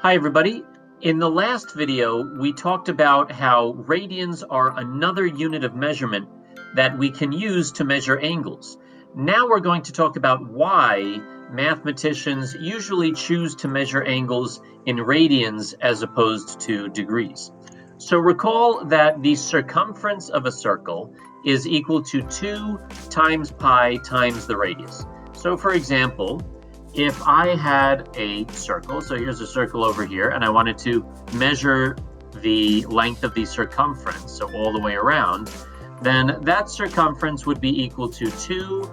Hi everybody. In the last video, we talked about how radians are another unit of measurement that we can use to measure angles. Now we're going to talk about why mathematicians usually choose to measure angles in radians as opposed to degrees. So recall that the circumference of a circle is equal to 2 times pi times the radius. So for example, if I had a circle, so here's a circle over here, and I wanted to measure the length of the circumference, so all the way around, then that circumference would be equal to 2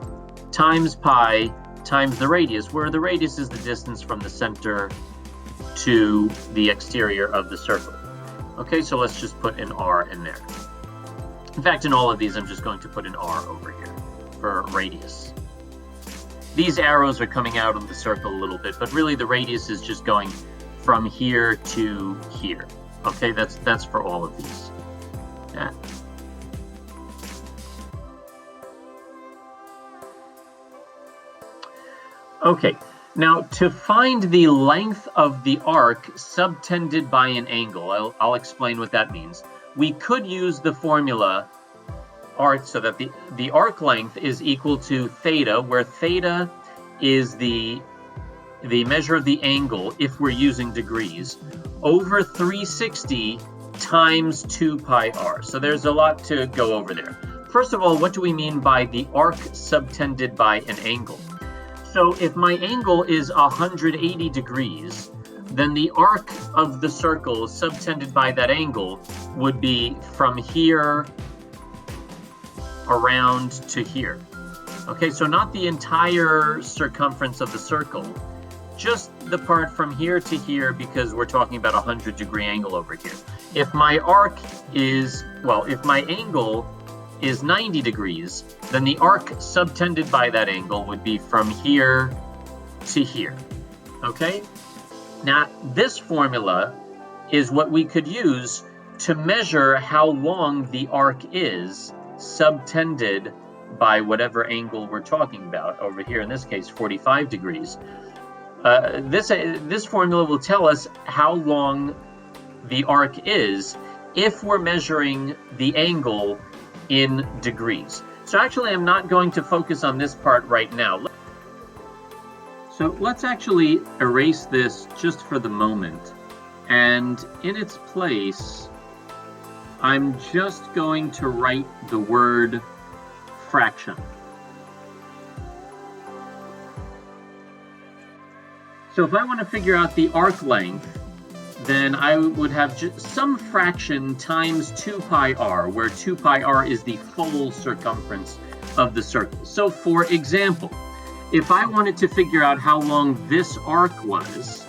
times pi times the radius, where the radius is the distance from the center to the exterior of the circle. Okay, so let's just put an r in there. In fact, in all of these, I'm just going to put an r over here for radius. These arrows are coming out of the circle a little bit, but really the radius is just going from here to here. Okay, that's for all of these. Yeah. Okay, now to find the length of the arc subtended by an angle, I'll explain what that means. We could use the formula so that the arc length is equal to theta, where theta is the measure of the angle, if we're using degrees, over 360 times 2 pi r. So there's a lot to go over there. First of all, what do we mean by the arc subtended by an angle? So if my angle is 180 degrees, then the arc of the circle subtended by that angle would be from here around to here. Okay, so not the entire circumference of the circle, just the part from here to here, because we're talking about a 100-degree angle over here. If my if my angle is 90 degrees, then the arc subtended by that angle would be from here to here. Okay? Now, this formula is what we could use to measure how long the arc is subtended by whatever angle we're talking about. Over here, in this case, 45 degrees. This formula will tell us how long the arc is if we're measuring the angle in degrees. So actually, I'm not going to focus on this part right now. So let's actually erase this just for the moment. And in its place, I'm just going to write the word fraction. So if I want to figure out the arc length, then I would have just some fraction times 2 pi r, where 2 pi r is the full circumference of the circle. So for example, if I wanted to figure out how long this arc was,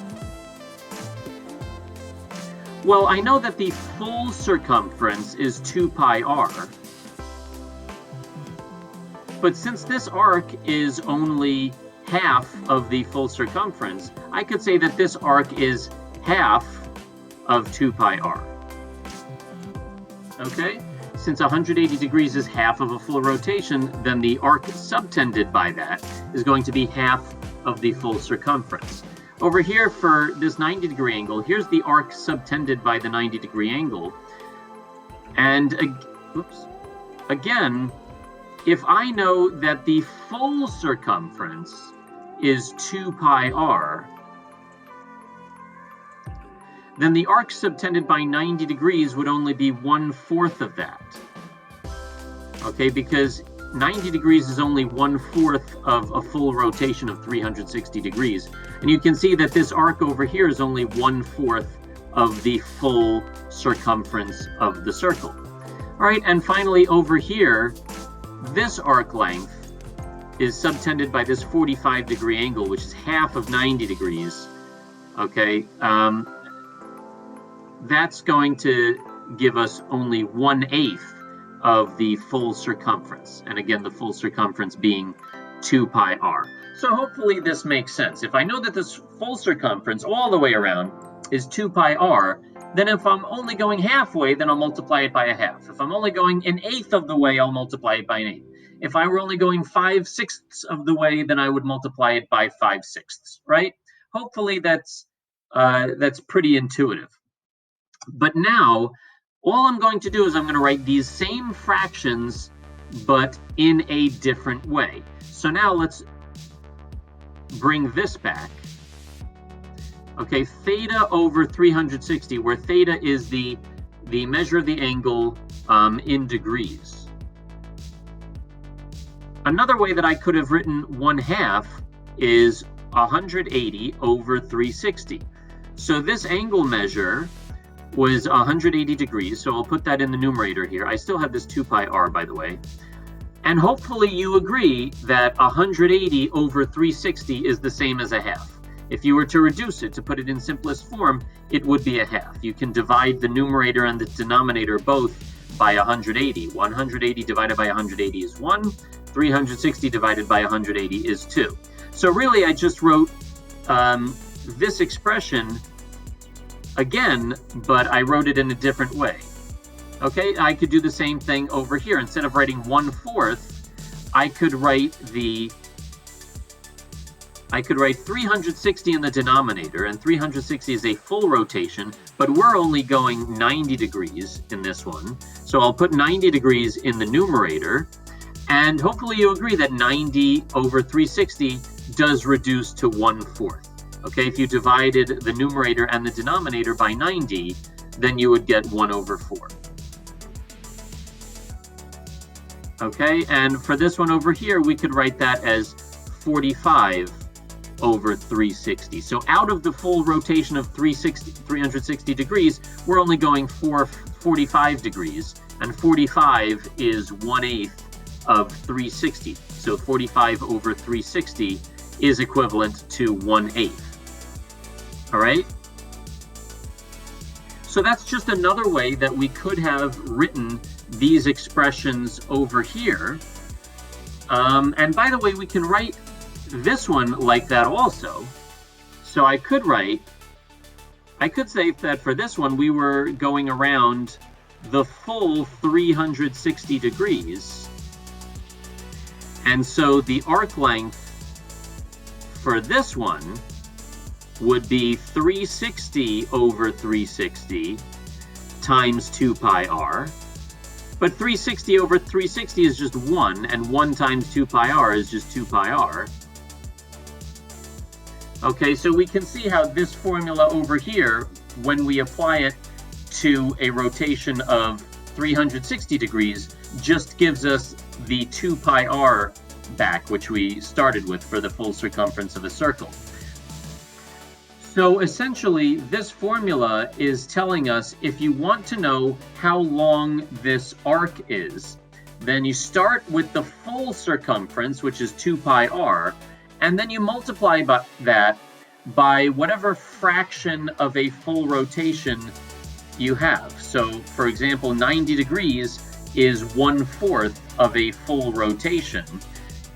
well, I know that the full circumference is 2 pi r, but since this arc is only half of the full circumference, I could say that this arc is half of 2 pi r. Okay? Since 180 degrees is half of a full rotation, then the arc subtended by that is going to be half of the full circumference. Over here, for this 90-degree angle, here's the arc subtended by the 90-degree angle. And again, if I know that the full circumference is 2 pi r, then the arc subtended by 90 degrees would only be 1/4 of that. Okay, because 90 degrees is only 1/4 of a full rotation of 360 degrees. And you can see that this arc over here is only 1/4 of the full circumference of the circle. All right, and finally over here, this arc length is subtended by this 45-degree angle, which is half of 90 degrees. Okay, that's going to give us only 1/8 of the full circumference. And again, the full circumference being 2 pi r. So hopefully this makes sense. If I know that this full circumference all the way around is 2 pi r, then if I'm only going halfway, then I'll multiply it by a half. If I'm only going 1/8 of the way, I'll multiply it by 1/8. If I were only going 5/6 of the way, then I would multiply it by 5/6, right? Hopefully that's That's pretty intuitive. But now, all I'm going to do is I'm going to write these same fractions, but in a different way. So now let's bring this back. Okay, theta over 360, where theta is the measure of the angle in degrees. Another way that I could have written 1/2 is 180 over 360. So this angle measure was 180 degrees, so I'll put that in the numerator here. I still have this 2 pi r, by the way. And hopefully you agree that 180 over 360 is the same as 1/2. If you were to reduce it, to put it in simplest form, it would be 1/2. You can divide the numerator and the denominator both by 180. 180 divided by 180 is 1. 360 divided by 180 is 2. So really, I just wrote this expression again, but I wrote it in a different way. Okay, I could do the same thing over here. Instead of writing 1/4, I could write 360 in the denominator, and 360 is a full rotation, but we're only going 90 degrees in this one. So I'll put 90 degrees in the numerator, and hopefully you agree that 90 over 360 does reduce to 1/4. Okay, if you divided the numerator and the denominator by 90, then you would get 1/4. Okay, and for this one over here, we could write that as 45 over 360. So out of the full rotation of 360 degrees, we're only going 45 degrees, and 45 is 1/8 of 360. So 45 over 360 is equivalent to 1/8. All right? So that's just another way that we could have written these expressions over here. And by the way, we can write this one like that also. So I could say that for this one, we were going around the full 360 degrees. And so the arc length for this one would be 360 over 360 times 2 pi r. But 360 over 360 is just 1, and 1 times 2 pi r is just 2 pi r. Okay, so we can see how this formula over here, when we apply it to a rotation of 360 degrees, just gives us the 2 pi r back, which we started with for the full circumference of a circle. So essentially, this formula is telling us if you want to know how long this arc is, then you start with the full circumference, which is 2 pi r, and then you multiply that by whatever fraction of a full rotation you have. So, for example, 90 degrees is 1/4 of a full rotation,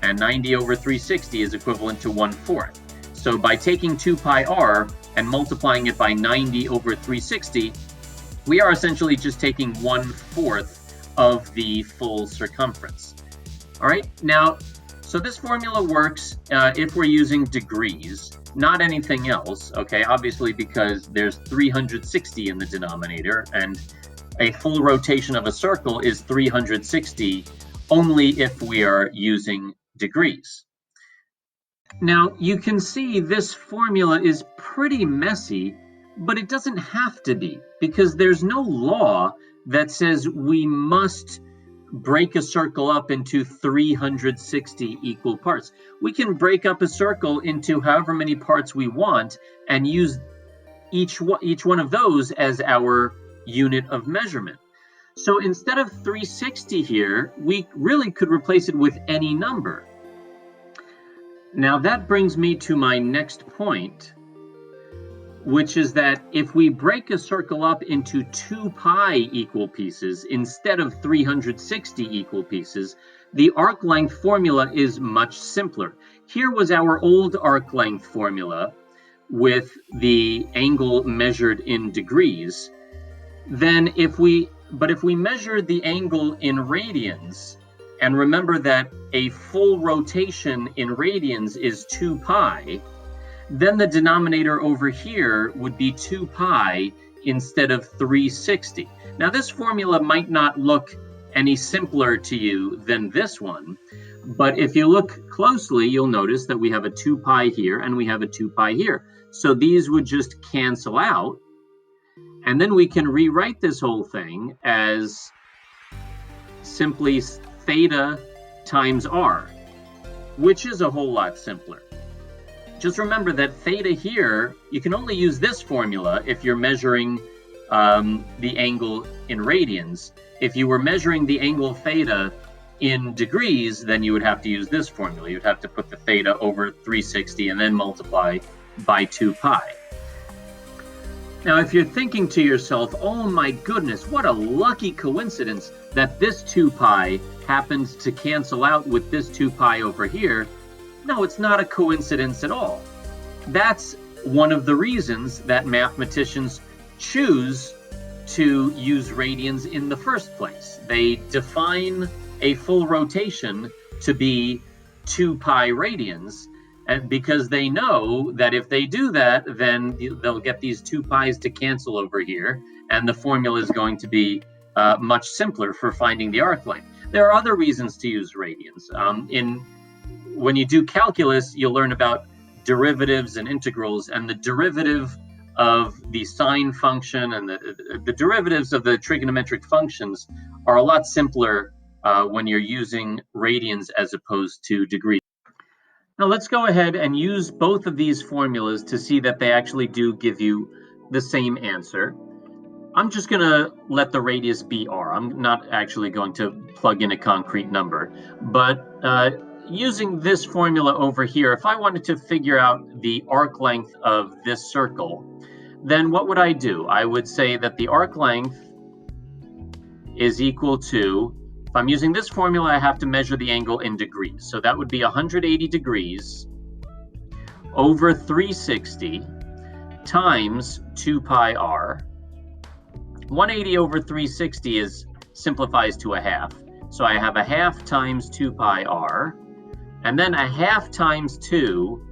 and 90 over 360 is equivalent to 1/4. So by taking 2 pi r and multiplying it by 90 over 360, we are essentially just taking 1/4 of the full circumference. All right, now, so this formula works if we're using degrees, not anything else, okay? Obviously, because there's 360 in the denominator, and a full rotation of a circle is 360 only if we are using degrees. Now, you can see this formula is pretty messy, but it doesn't have to be, because there's no law that says we must break a circle up into 360 equal parts. We can break up a circle into however many parts we want and use each one of those as our unit of measurement. So instead of 360 here, we really could replace it with any number. Now that brings me to my next point, which is that if we break a circle up into 2 pi equal pieces instead of 360 equal pieces, the arc length formula is much simpler. Here was our old arc length formula with the angle measured in degrees. Then if we measure the angle in radians, and remember that a full rotation in radians is 2 pi, then the denominator over here would be 2 pi instead of 360. Now this formula might not look any simpler to you than this one, but if you look closely, you'll notice that we have a 2 pi here and we have a 2 pi here. So these would just cancel out, and then we can rewrite this whole thing as simply theta times r, which is a whole lot simpler. Just remember that theta here, you can only use this formula if you're measuring the angle in radians. If you were measuring the angle theta in degrees, then you would have to use this formula. You'd have to put the theta over 360 and then multiply by 2 pi. Now, if you're thinking to yourself, oh my goodness, what a lucky coincidence that this 2 pi happens to cancel out with this 2 pi over here, no, it's not a coincidence at all. That's one of the reasons that mathematicians choose to use radians in the first place. They define a full rotation to be 2 pi radians, and because they know that if they do that, then they'll get these 2 pi's to cancel over here, and the formula is going to be much simpler for finding the arc length. There are other reasons to use radians. When you do calculus, you'll learn about derivatives and integrals, and the derivative of the sine function and the derivatives of the trigonometric functions are a lot simpler when you're using radians as opposed to degrees. Now let's go ahead and use both of these formulas to see that they actually do give you the same answer. I'm just going to let the radius be r. I'm not actually going to plug in a concrete number, but using this formula over here, if I wanted to figure out the arc length of this circle, then what would I do? I would say that the arc length is equal to, if I'm using this formula, I have to measure the angle in degrees. So that would be 180 degrees over 360 times 2 pi r. 180 over 360 simplifies to a half. So I have a half times 2 pi r, and then a half times 2,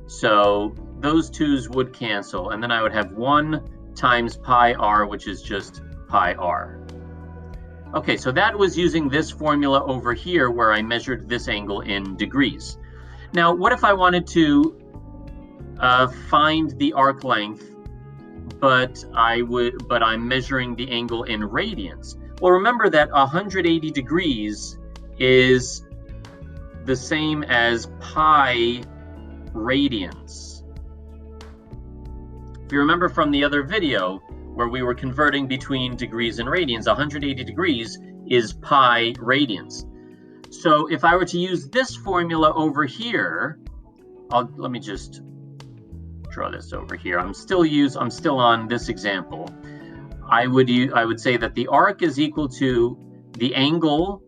so those 2's would cancel, and then I would have 1 times pi r, which is just pi r. Okay, so that was using this formula over here where I measured this angle in degrees. Now, what if I wanted to find the arc length, but I'm measuring the angle in radians? Well, remember that 180 degrees is the same as pi radians. If you remember from the other video where we were converting between degrees and radians, 180 degrees is pi radians. So if I were to use this formula over here, let me just draw this over here. I'm still on this example. I would say that the arc is equal to the angle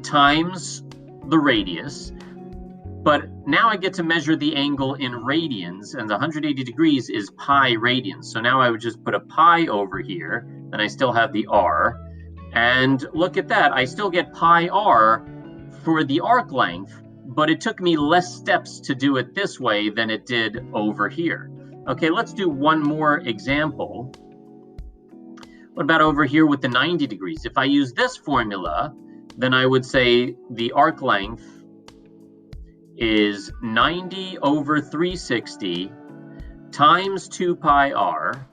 times the radius, but now I get to measure the angle in radians, and the 180 degrees is pi radians. So now I would just put a pi over here, and I still have the r, and look at that, I still get pi r for the arc length, but it took me less steps to do it this way than it did over here. Okay, let's do one more example. What about over here with the 90 degrees? If I use this formula, then I would say the arc length is 90 over 360 times 2 pi r,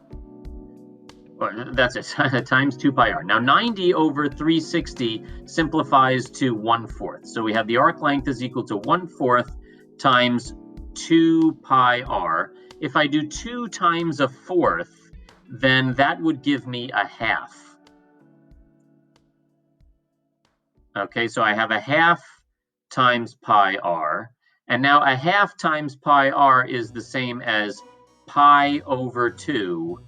or that's it, times 2 pi r. Now 90 over 360 simplifies to 1/4. So we have the arc length is equal to 1/4 times 2 pi r. If I do 2 times a fourth, then that would give me a half. Okay, so I have a half times pi r, and now a half times pi r is the same as pi over 2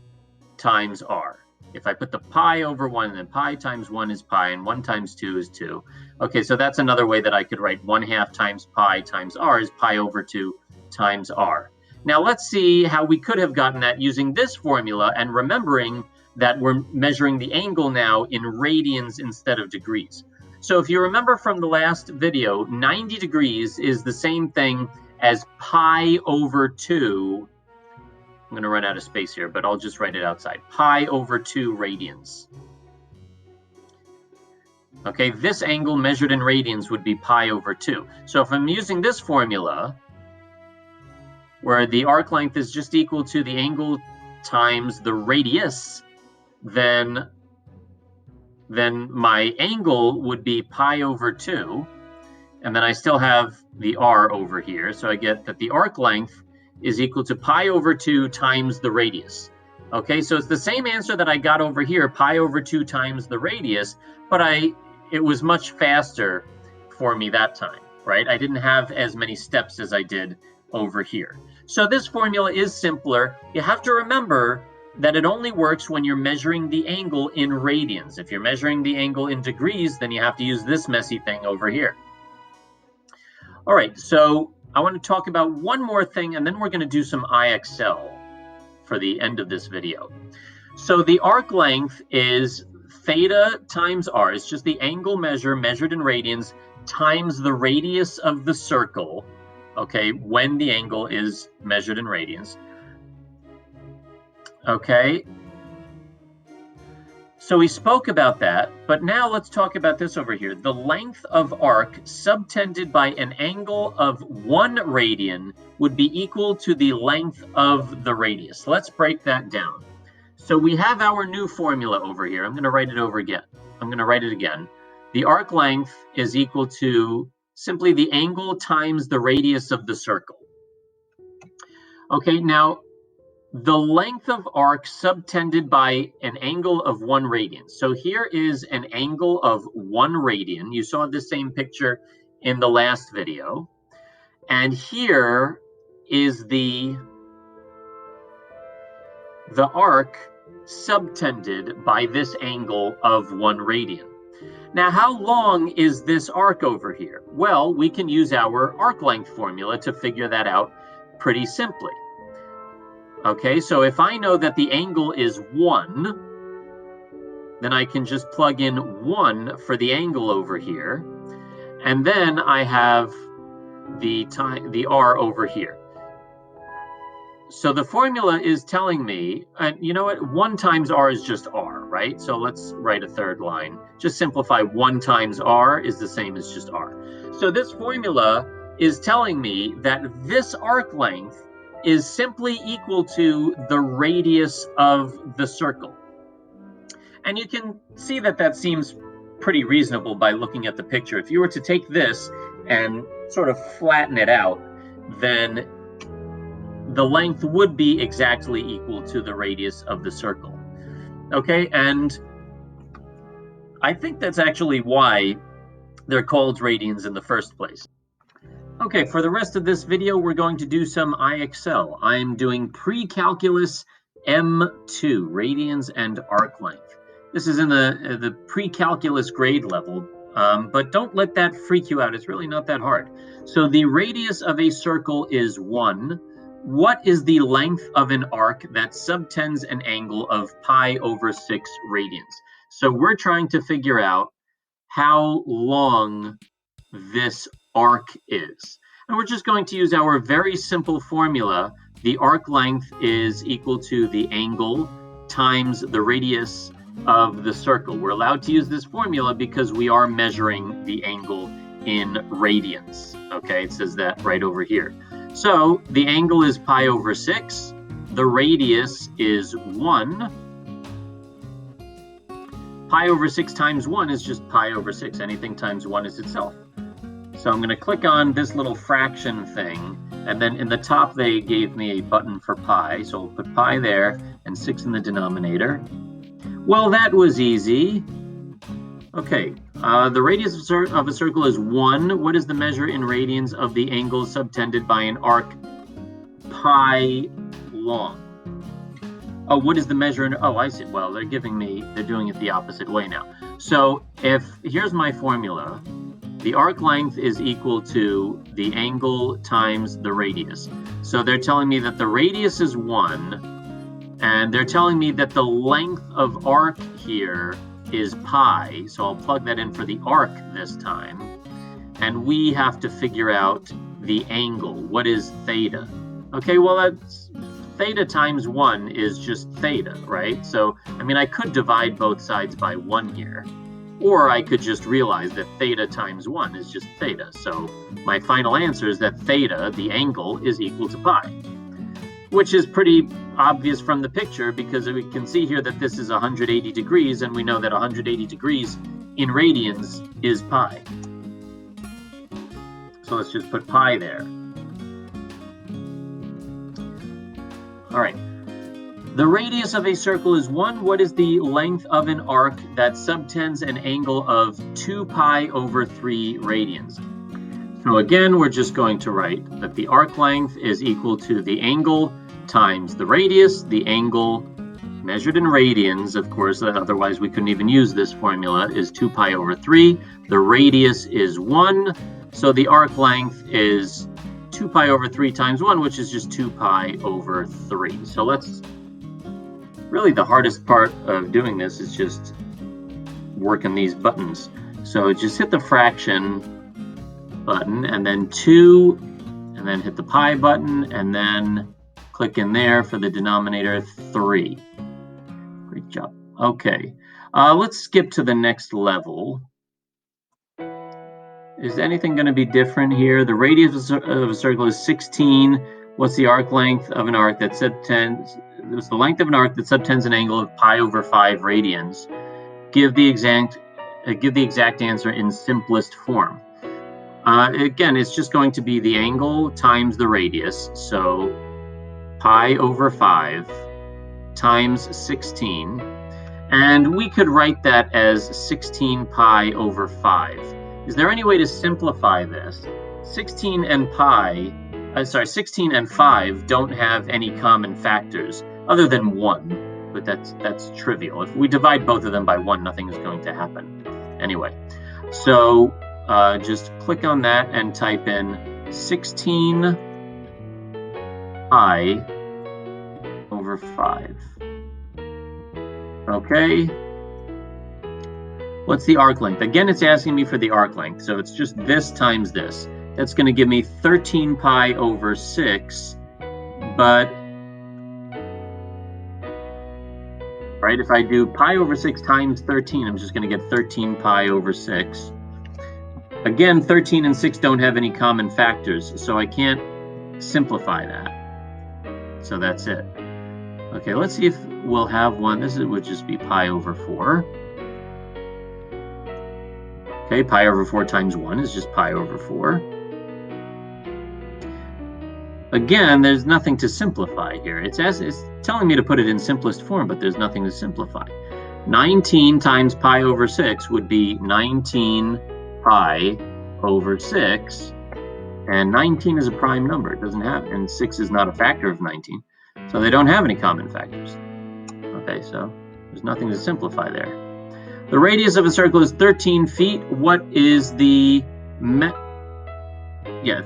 times r. If I put the pi over 1, then pi times 1 is pi, and 1 times 2 is 2. Okay, so that's another way that I could write 1/2 times pi r is pi over 2 times r. Now let's see how we could have gotten that using this formula, and remembering that we're measuring the angle now in radians instead of degrees. So if you remember from the last video, 90 degrees is the same thing as pi over 2. I'm going to run out of space here, but I'll just write it outside. Pi over 2 radians. Okay, this angle measured in radians would be pi over 2. So if I'm using this formula, where the arc length is just equal to the angle times the radius, then my angle would be pi over 2. And then I still have the r over here. So I get that the arc length is equal to pi over 2 times the radius. Okay, so it's the same answer that I got over here, pi over 2 times the radius, but it was much faster for me that time, right? I didn't have as many steps as I did over here. So this formula is simpler. You have to remember that it only works when you're measuring the angle in radians. If you're measuring the angle in degrees, then you have to use this messy thing over here. All right, so I want to talk about one more thing, and then we're going to do some IXL for the end of this video. So the arc length is theta times r. It's just the angle measured in radians times the radius of the circle, okay, when the angle is measured in radians. Okay, so we spoke about that, but now let's talk about this over here. The length of arc subtended by an angle of 1 radian would be equal to the length of the radius. Let's break that down. So we have our new formula over here. I'm going to write it over again. I'm going to write it again. The arc length is equal to simply the angle times the radius of the circle. Okay, now the length of arc subtended by an angle of 1 radian. So here is an angle of 1 radian. You saw the same picture in the last video. And here is the arc subtended by this angle of 1 radian. Now, how long is this arc over here? Well, we can use our arc length formula to figure that out pretty simply. Okay, so if I know that the angle is 1, then I can just plug in 1 for the angle over here, and then I have the r over here. So the formula is telling me, and you know what, 1 times r is just r, right? So let's write a third line. Just simplify 1 times r is the same as just r. So this formula is telling me that this arc length is simply equal to the radius of the circle. And you can see that that seems pretty reasonable by looking at the picture. If you were to take this and sort of flatten it out, then the length would be exactly equal to the radius of the circle. Okay, and I think that's actually why they're called radians in the first place. Okay, for the rest of this video, we're going to do some IXL. I'm doing pre-calculus M2, radians and arc length. This is in the pre-calculus grade level, but don't let that freak you out. It's really not that hard. So the radius of a circle is 1. What is the length of an arc that subtends an angle of pi over 6 radians? So we're trying to figure out how long this arc is. And we're just going to use our very simple formula. The arc length is equal to the angle times the radius of the circle. We're allowed to use this formula because we are measuring the angle in radians. Okay, it says that right over here. So the angle is pi over 6. The radius is 1. Pi over 6 times 1 is just pi over 6. Anything times 1 is itself. So I'm going to click on this little fraction thing, and then in the top they gave me a button for pi, so I'll put pi there and 6 in the denominator. Well, that was easy. Okay, the radius of a circle is 1. What is the measure in radians of the angle subtended by an arc pi long? Oh, what is the measure in, oh, I see. Well, they're doing it the opposite way now. So here's my formula. The arc length is equal to the angle times the radius. So they're telling me that the radius is 1, and they're telling me that the length of arc here is pi. So I'll plug that in for the arc this time. And we have to figure out the angle. What is theta? Okay, well, that's theta times 1 is just theta, right? So, I mean, I could divide both sides by 1 here, or I could just realize that theta times 1 is just theta. So my final answer is that theta, the angle, is equal to pi, which is pretty obvious from the picture because we can see here that this is 180 degrees, and we know that 180 degrees in radians is pi. So let's just put pi there. All right. The radius of a circle is 1. What is the length of an arc that subtends an angle of 2 pi over 3 radians? So again, we're just going to write that the arc length is equal to the angle times the radius. The angle measured in radians, of course, otherwise we couldn't even use this formula, is 2 pi over 3. The radius is 1. So the arc length is 2 pi over 3 times 1, which is just 2 pi over 3. So really the hardest part of doing this is just working these buttons. So just hit the fraction button, and then 2, and then hit the pi button, and then click in there for the denominator 3. Great job. Okay, let's skip to the next level. Is anything going to be different here? The radius of a circle is 16. What's the arc length of an arc that subtends? It's the length of an arc that subtends an angle of pi over 5 radians. Give the exact answer in simplest form. Again, it's just going to be the angle times the radius. So pi over 5 times 16. And we could write that as 16 pi over 5. Is there any way to simplify this? 16 and 5 don't have any common factors other than 1, but that's trivial. If we divide both of them by 1, nothing is going to happen. Anyway, so just click on that and type in 16 pi over 5. Okay. What's the arc length? Again, it's asking me for the arc length, so it's just this times this. That's going to give me 13 pi over 6, but, right, if I do pi over 6 times 13, I'm just going to get 13 pi over 6. Again, 13 and 6 don't have any common factors, so I can't simplify that. So that's it. Okay, let's see if we'll have one. This would just be pi over 4. Okay, pi over 4 times 1 is just pi over 4. Again, there's nothing to simplify here. It's telling me to put it in simplest form, but there's nothing to simplify. 19 times pi over 6 would be 19 pi over 6. And 19 is a prime number. It doesn't have, and 6 is not a factor of 19. So they don't have any common factors. Okay, so there's nothing to simplify there. The radius of a circle is 13 feet. What is the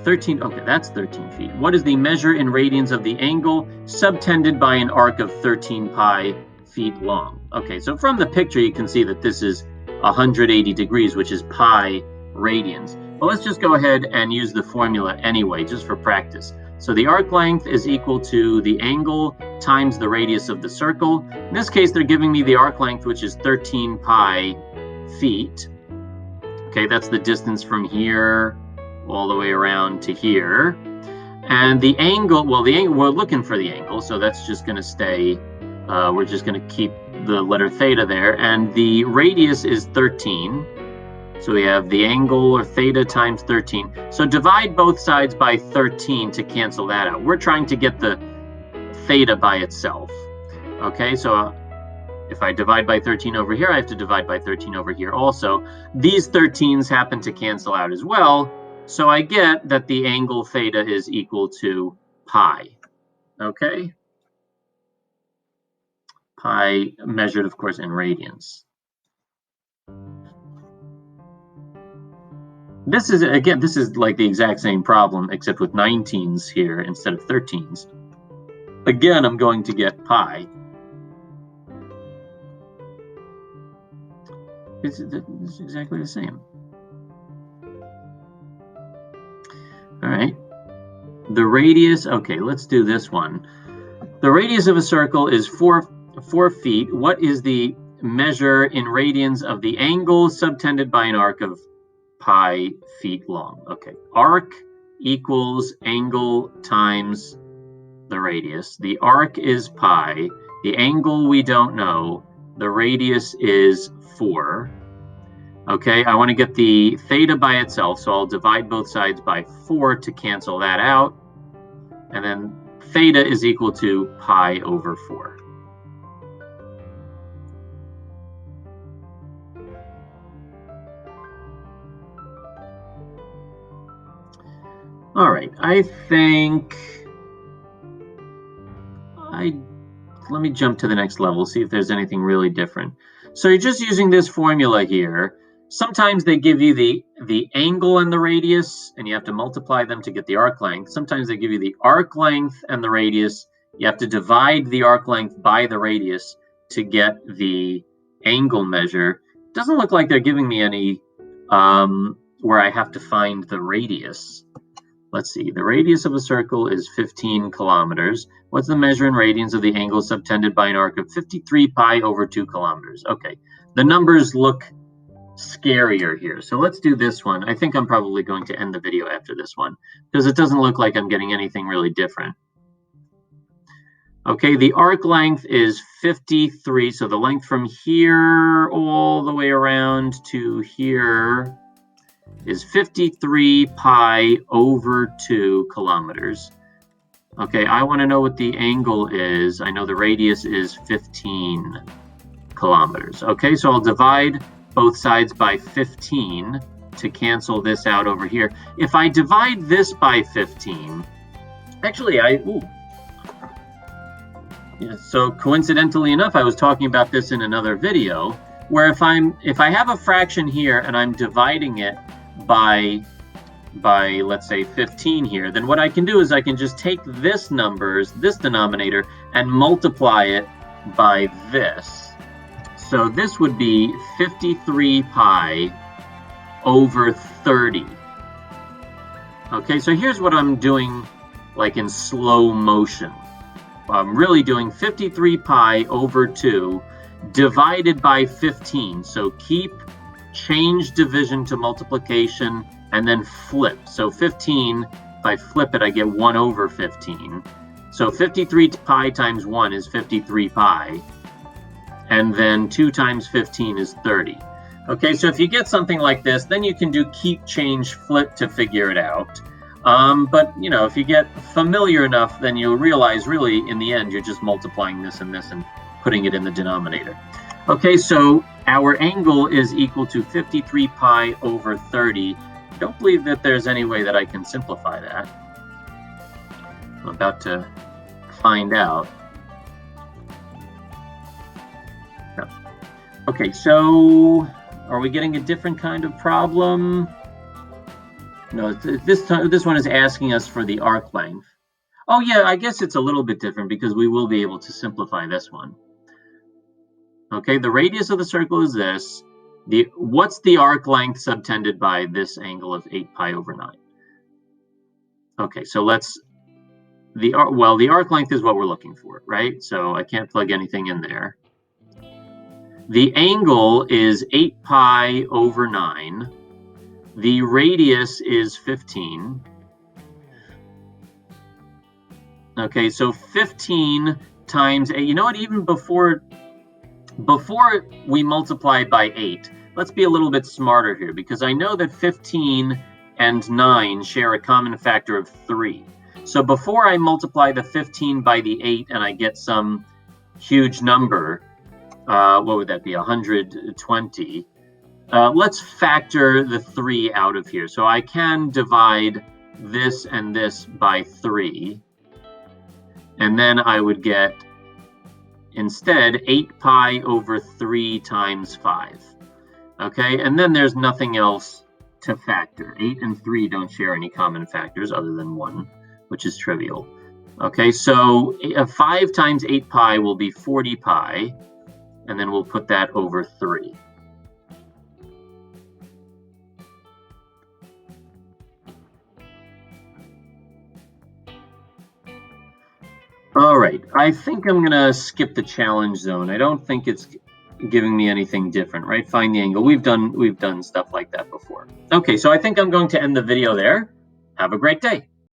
13. Okay, that's 13 feet. What is the measure in radians of the angle subtended by an arc of 13 pi feet long? Okay, so from the picture, you can see that this is 180 degrees, which is pi radians. Well, let's just go ahead and use the formula anyway, just for practice. So the arc length is equal to the angle times the radius of the circle. In this case, they're giving me the arc length, which is 13 pi feet. Okay, that's the distance from here all the way around to here. And the angle, well, we're looking for the angle, so that's just going to stay, we're just going to keep the letter theta there. And the radius is 13. So we have the angle, or theta, times 13. So divide both sides by 13 to cancel that out. We're trying to get the theta by itself. Okay, so if I divide by 13 over here, I have to divide by 13 over here also. These 13s happen to cancel out as well. So I get that the angle theta is equal to pi. Okay? Pi measured, of course, in radians. This is like the exact same problem, except with 19s here instead of 13s. Again, I'm going to get pi. It's exactly the same. All right, The radius, okay, let's do this one. The radius of a circle is 4 feet. What is the measure in radians of the angle subtended by an arc of pi feet long? Okay, arc equals angle times the radius. The arc is pi. The angle we don't know. The radius is 4. Okay, I want to get the theta by itself, so I'll divide both sides by 4 to cancel that out. And then theta is equal to pi over 4. All right, I think let me jump to the next level, see if there's anything really different. So you're just using this formula here. Sometimes they give you the angle and the radius, and you have to multiply them to get the arc length. Sometimes they give you the arc length and the radius. You have to divide the arc length by the radius to get the angle measure. It doesn't look like they're giving me any where I have to find the radius. Let's see, the radius of a circle is 15 kilometers. What's the measure in radians of the angle subtended by an arc of 53 pi over 2 kilometers? Okay, the numbers look scarier here. So let's do this one. I think I'm probably going to end the video after this one because it doesn't look like I'm getting anything really different. Okay, the arc length is 53. So the length from here all the way around to here is 53 pi over 2 kilometers. Okay, I want to know what the angle is. I know the radius is 15 kilometers. Okay, so I'll divide both sides by 15 to cancel this out over here. If I divide this by 15, actually so coincidentally enough, I was talking about this in another video, where if I have a fraction here and I'm dividing it by let's say 15 here, then what I can do is I can just take this denominator, and multiply it by this. So this would be 53 pi over 30. Okay, so here's what I'm doing like in slow motion. I'm really doing 53 pi over 2 divided by 15. So change division to multiplication, and then flip. So 15, if I flip it, I get 1 over 15. So 53 pi times 1 is 53 pi. And then 2 times 15 is 30. Okay, so if you get something like this, then you can do keep, change, flip to figure it out. But, if you get familiar enough, then you'll realize really in the end, you're just multiplying this and putting it in the denominator. Okay, so our angle is equal to 53 pi over 30. I don't believe that there's any way that I can simplify that. I'm about to find out. Okay, so are we getting a different kind of problem? No, this one is asking us for the arc length. Oh yeah, I guess it's a little bit different because we will be able to simplify this one. Okay, the radius of the circle is this. What's the arc length subtended by this angle of 8 pi over 9? Okay, so the arc length is what we're looking for, right? So I can't plug anything in there. The angle is 8 pi over 9. The radius is 15. Okay, so 15 times 8. You know what? Even before we multiply by 8, let's be a little bit smarter here, because I know that 15 and 9 share a common factor of 3. So before I multiply the 15 by the 8 and I get some huge number, what would that be, 120, let's factor the 3 out of here. So I can divide this and this by 3, and then I would get instead 8 pi over 3 times 5. Okay, and then there's nothing else to factor. 8 and 3 don't share any common factors other than 1, which is trivial. Okay, so 5 times 8 pi will be 40 pi, and then we'll put that over 3. All right, I think I'm gonna skip the challenge zone. I don't think it's giving me anything different, right? Find the angle. We've done stuff like that before. Okay, so I think I'm going to end the video there. Have a great day.